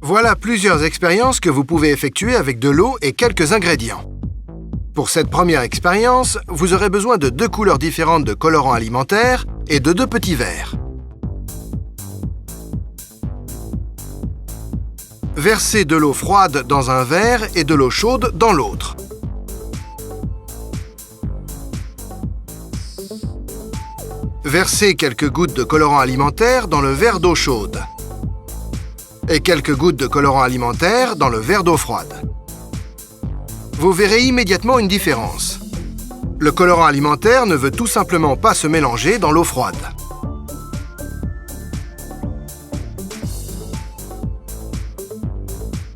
Voilà plusieurs expériences que vous pouvez effectuer avec de l'eau et quelques ingrédients. Pour cette première expérience, vous aurez besoin de 2 couleurs différentes de colorants alimentaires et de 2 petits verres. Versez de l'eau froide dans un verre et de l'eau chaude dans l'autre. Versez quelques gouttes de colorant alimentaire dans le verre d'eau chaude et quelques gouttes de colorant alimentaire dans le verre d'eau froide. Vous verrez immédiatement une différence. Le colorant alimentaire ne veut tout simplement pas se mélanger dans l'eau froide.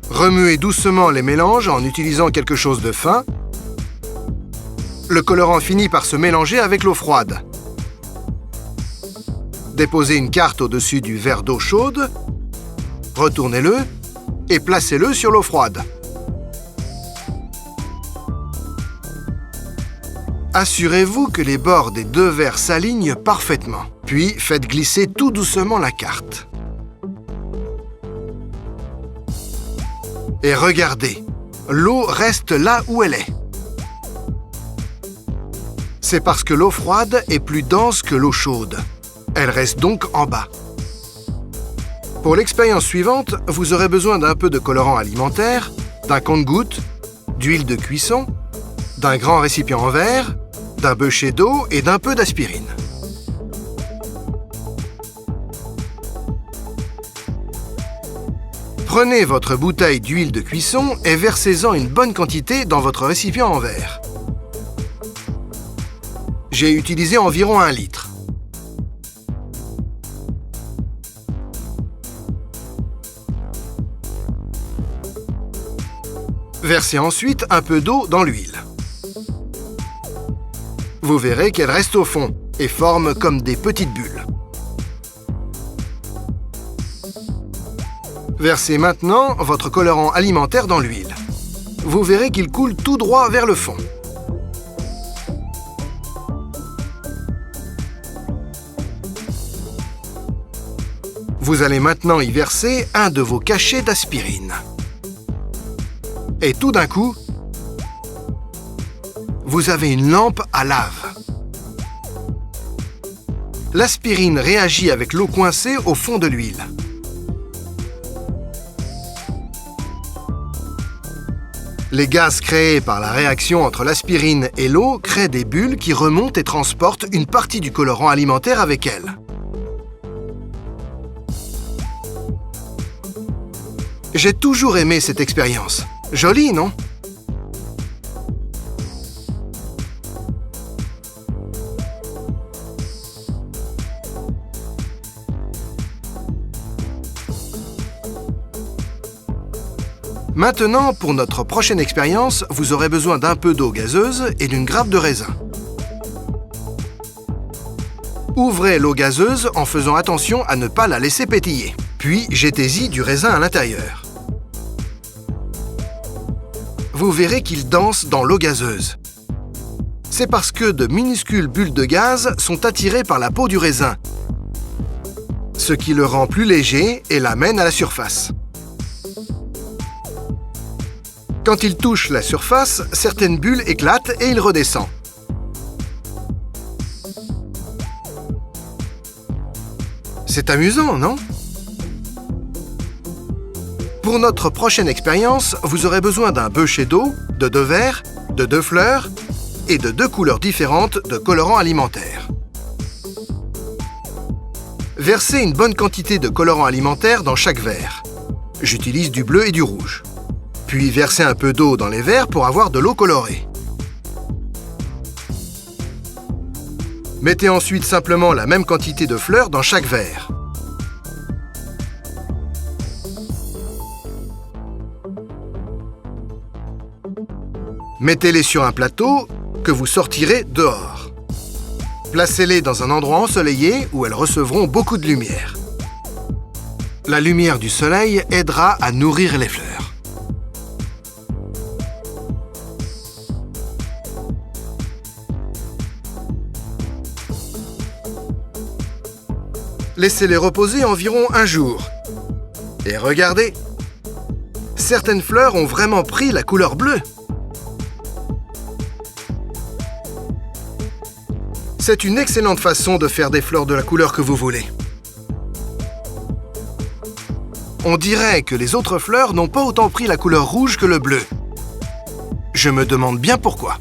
Remuez doucement les mélanges en utilisant quelque chose de fin. Le colorant finit par se mélanger avec l'eau froide. Déposez une carte au-dessus du verre d'eau chaude, retournez-le et placez-le sur l'eau froide. Assurez-vous que les bords des 2 verres s'alignent parfaitement. Puis faites glisser tout doucement la carte. Et regardez, l'eau reste là où elle est. C'est parce que l'eau froide est plus dense que l'eau chaude. Elle reste donc en bas. Pour l'expérience suivante, vous aurez besoin d'un peu de colorant alimentaire, d'un compte-gouttes, d'huile de cuisson, d'un grand récipient en verre, d'un beuchet d'eau et d'un peu d'aspirine. Prenez votre bouteille d'huile de cuisson et versez-en une bonne quantité dans votre récipient en verre. J'ai utilisé environ 1 litre. Versez ensuite un peu d'eau dans l'huile. Vous verrez qu'elle reste au fond et forme comme des petites bulles. Versez maintenant votre colorant alimentaire dans l'huile. Vous verrez qu'il coule tout droit vers le fond. Vous allez maintenant y verser un de vos cachets d'aspirine. Et tout d'un coup, vous avez une lampe à lave. L'aspirine réagit avec l'eau coincée au fond de l'huile. Les gaz créés par la réaction entre l'aspirine et l'eau créent des bulles qui remontent et transportent une partie du colorant alimentaire avec elles. J'ai toujours aimé cette expérience. Jolie, non? Maintenant, pour notre prochaine expérience, vous aurez besoin d'un peu d'eau gazeuse et d'une grappe de raisin. Ouvrez l'eau gazeuse en faisant attention à ne pas la laisser pétiller. Puis, jetez-y du raisin à l'intérieur. Vous verrez qu'il danse dans l'eau gazeuse. C'est parce que de minuscules bulles de gaz sont attirées par la peau du raisin, ce qui le rend plus léger et l'amène à la surface. Quand il touche la surface, certaines bulles éclatent et il redescend. C'est amusant, non? Pour notre prochaine expérience, vous aurez besoin d'un beuchet d'eau, de 2 verres, de 2 fleurs et de 2 couleurs différentes de colorants alimentaires. Versez une bonne quantité de colorant alimentaire dans chaque verre. J'utilise du bleu et du rouge. Puis versez un peu d'eau dans les verres pour avoir de l'eau colorée. Mettez ensuite simplement la même quantité de fleurs dans chaque verre. Mettez-les sur un plateau que vous sortirez dehors. Placez-les dans un endroit ensoleillé où elles recevront beaucoup de lumière. La lumière du soleil aidera à nourrir les fleurs. Laissez-les reposer environ un jour. Et regardez, certaines fleurs ont vraiment pris la couleur bleue. C'est une excellente façon de faire des fleurs de la couleur que vous voulez. On dirait que les autres fleurs n'ont pas autant pris la couleur rouge que le bleu. Je me demande bien pourquoi.